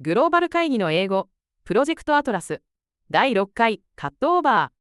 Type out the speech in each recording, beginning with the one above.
グローバル会議の英語、プロジェクトアトラス、第6回カットオーバ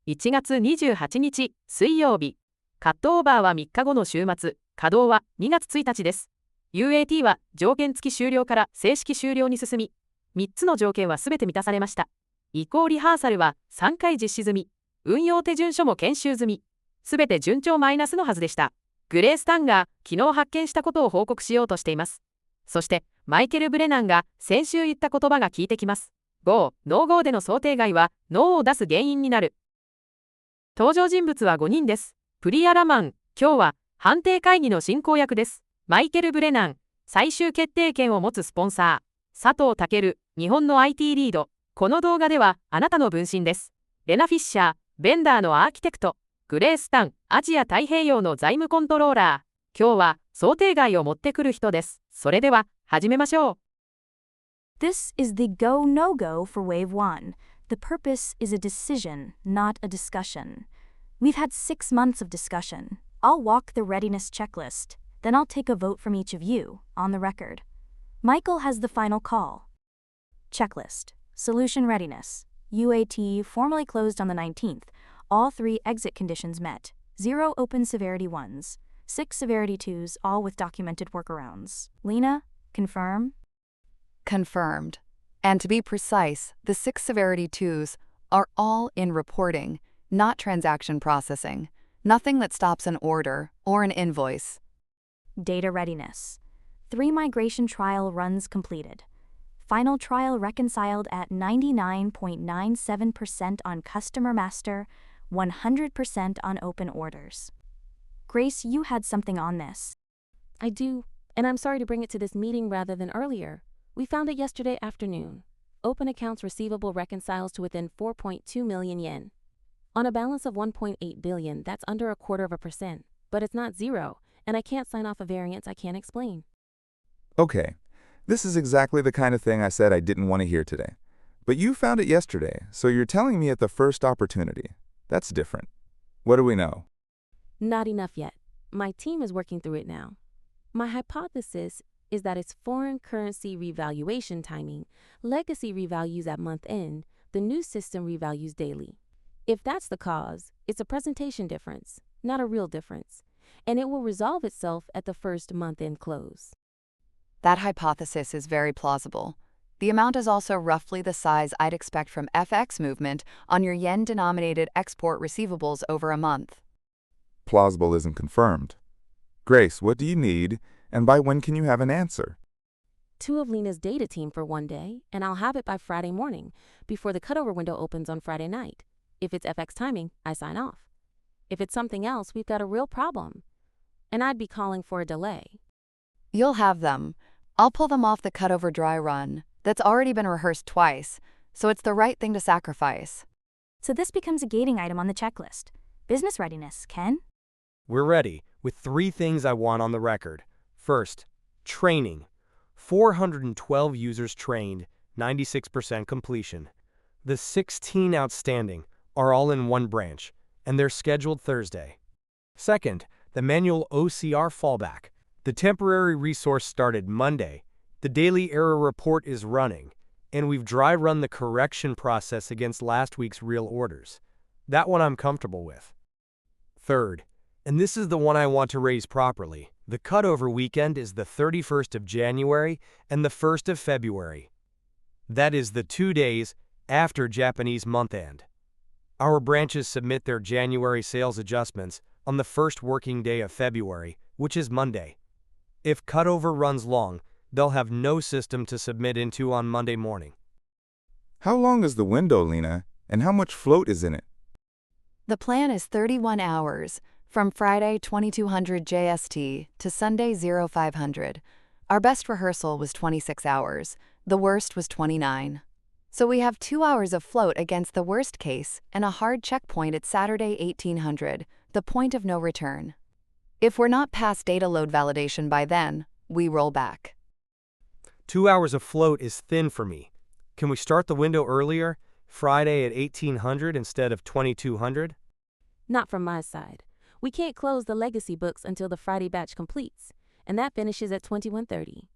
ー。1月28日、水曜日。カットオーバーは3日後の週末、稼働は2月1日です。UAT は条件付き終了から正式終了に進み、3つの条件はすべて満たされました。移行リハーサルは3回実施済み。運用手順書も研修済み。すべて順調マイナスのはずでした。グレース・タンが昨日発見したことを報告しようとしています。そして、マイケル・ブレナンが先週言った言葉が効いてきます。Go、ノー Go での想定外はノーを出す原因になる。登場人物は5人です。プリア・ラマン、今日は判定会議の進行役です。マイケル・ブレナン、最終決定権を持つスポンサー。佐藤健、日本の IT リード。この動画ではあなたの分身です。レナ・フィッシャー、ベンダーのアーキテクト。グレース・タン、アジア太平洋の財務コントローラー。今日は想定外を持ってくる人です。それでは始めましょう。This is the go no go for Wave 1. The purpose is a decision, not a discussion. We've had 6 months of discussion. I'll walk the readiness checklist, then I'll take a vote from each of you, on the record. Michael has the final call. Checklist. Solution readiness. UAT formally closed on the 19th. All 3 exit conditions met. 0 open severity 1s. 6 severity 2s, all with documented workarounds. Lena, confirm? Confirmed. And to be precise, the 6 severity 2s are all in reporting, not transaction processing. Nothing that stops an order or an invoice. Data readiness. 3 migration trial runs completed. Final trial reconciled at 99.97% on customer master, 100% on open orders. Grace, you had something on this. I do, and I'm sorry to bring it to this meeting rather than earlier. We found it yesterday afternoon. Open accounts receivable reconciles to within 4.2 million yen. On a balance of 1.8 billion, that's under 0.25%, but it's not zero, and I can't sign off a variance I can't explain. Okay, this is exactly the kind of thing I said I didn't want to hear today. But you found it yesterday, so you're telling me at the first opportunity. That's different. What do we know? Not enough yet. My team is working through it now. My hypothesis is that it's foreign currency revaluation timing, legacy revalues at month end, the new system revalues daily. If that's the cause, it's a presentation difference, not a real difference, and it will resolve itself at the first month-end close. That hypothesis is very plausible. The amount is also roughly the size I'd expect from FX movement on your yen-denominated export receivables over a month. Plausible isn't confirmed. Grace, what do you need, and by when can you have an answer? 2 of Lena's data team for 1 day, and I'll have it by Friday morning, before the cutover window opens on Friday night. If it's FX timing, I sign off. If it's something else, we've got a real problem. And I'd be calling for a delay. You'll have them. I'll pull them off the cutover dry run. That's already been rehearsed twice, so it's the right thing to sacrifice. So this becomes a gating item on the checklist. Business readiness, Ken? We're ready, with 3 things I want on the record. First, training. 412 users trained, 96% completion. The 16 outstanding are all in 1 branch, and they're scheduled Thursday. Second, the manual OCR fallback. The temporary resource started Monday. The daily error report is running, and we've dry run the correction process against last week's real orders. That one I'm comfortable with. Third, and this is the one I want to raise properly, the cutover weekend is the 31st of January and the 1st of February. That is the 2 days after Japanese month end. Our branches submit their January sales adjustments on the first working day of February, which is Monday. If cutover runs long, they'll have no system to submit into on Monday morning. How long is the window, Lena, and how much float is in it? The plan is 31 hours, from Friday 2200 JST to Sunday 0500. Our best rehearsal was 26 hours. The worst was 29. So we have 2 hours of float against the worst case and a hard checkpoint at Saturday 1800, the point of no return. If we're not past data load validation by then, we roll back. 2 hours of float is thin for me. Can we start the window earlier, Friday at 1800 instead of 2200? Not from my side. We can't close the legacy books until the Friday batch completes, and that finishes at 2130.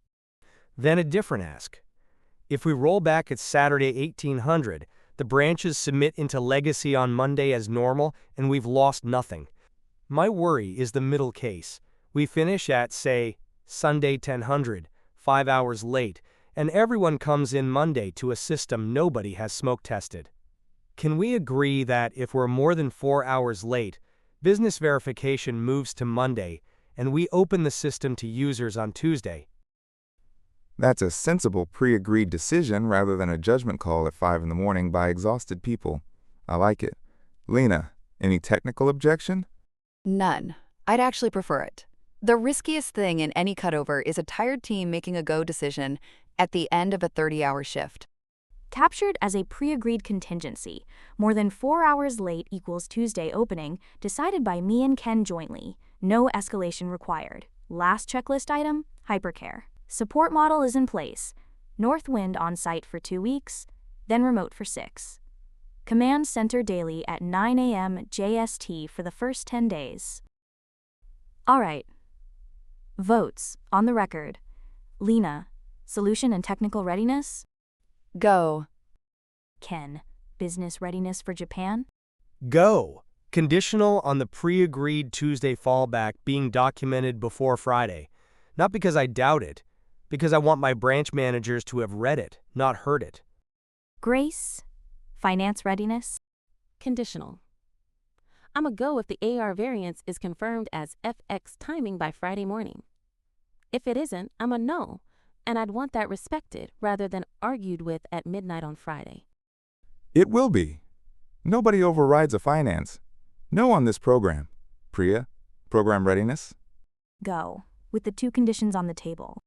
Then a different ask. If we roll back at Saturday 1800, the branches submit into legacy on Monday as normal, and we've lost nothing. My worry is the middle case. We finish at, say, Sunday 1000, 5 hours late, and everyone comes in Monday to a system nobody has smoke tested. Can we agree that if we're more than 4 hours late, business verification moves to Monday, and we open the system to users on Tuesday? That's a sensible pre-agreed decision rather than a judgment call at 5 in the morning by exhausted people. I like it. Lena, any technical objection? None. I'd actually prefer it. The riskiest thing in any cutover is a tired team making a go decision at the end of a 30-hour shift. Captured as a pre-agreed contingency, more than 4 hours late equals Tuesday opening, decided by me and Ken jointly. No escalation required. Last checklist item, hypercare. Support model is in place. Northwind on site for 2 weeks, then remote for 6. Command center daily at 9 a.m. JST for the first 10 days. All right. Votes, on the record. Lena, solution and technical readiness? Go. Ken, business readiness for Japan? Go. Conditional on the pre-agreed Tuesday fallback being documented before Friday. Not because I doubt it, because I want my branch managers to have read it, not heard it. Grace, finance readiness? Conditional. I'm a go if the AR variance is confirmed as FX timing by Friday morning. If it isn't, I'm a no, and I'd want that respected rather than argued with at midnight on Friday. It will be. Nobody overrides a finance. No on this program. Priya, program readiness? Go, with the 2 conditions on the table.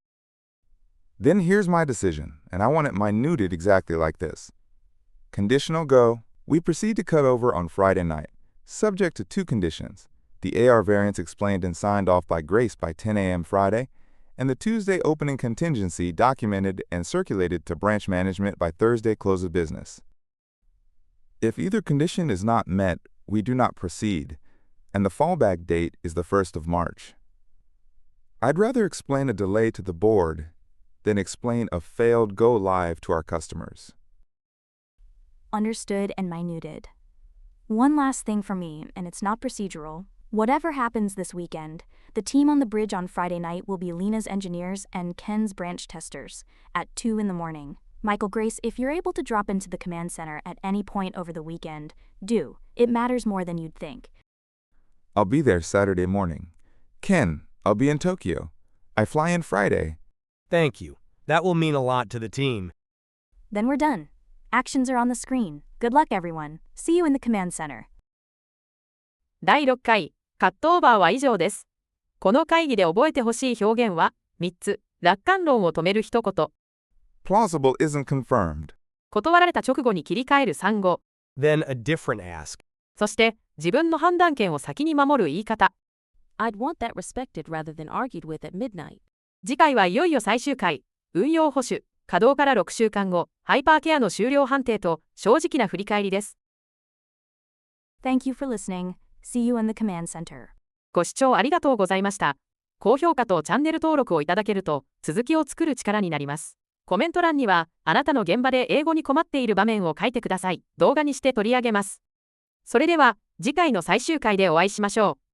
Then here's my decision, and I want it minuted exactly like this. Conditional go. We proceed to cut over on Friday night, subject to 2 conditions. The AR variance explained and signed off by Grace by 10 a.m. Friday, and the Tuesday opening contingency documented and circulated to branch management by Thursday close of business. If either condition is not met, we do not proceed, and the fallback date is the 1st of March. I'd rather explain a delay to the board than explain a failed go-live to our customers. Understood and minuted. One last thing for me, and it's not procedural. Whatever happens this weekend, the team on the bridge on Friday night will be Lena's engineers and Ken's branch testers at 2 in the morning. Michael, Grace, if you're able to drop into the command center at any point over the weekend, do. It matters more than you'd think. I'll be there Saturday morning. Ken, I'll be in Tokyo. I fly in Friday. Thank you. That will mean a lot to the team. Then we're done. Actions are on the screen. Good luck, everyone. See you in the command center. 第6回、カットオーバーは以上です。この会議で覚えてほしい表現は、3つ。楽観論を止める一言。Plausible isn't confirmed. 断られた直後に切り替える産語。Then a different ask. そして、自分の判断権を先に守る言い方。I'd want that respected rather than argued with at midnight. 次回はいよいよ最終回。運用保守、稼働から6週間後、ハイパーケアの終了判定と正直な振り返りです。Thank you for listening. See you in the command center. ご視聴ありがとうございました。高評価とチャンネル登録をいただけると、続きを作る力になります。コメント欄には、あなたの現場で英語に困っている場面を書いてください。動画にして取り上げます。それでは、次回の最終回でお会いしましょう。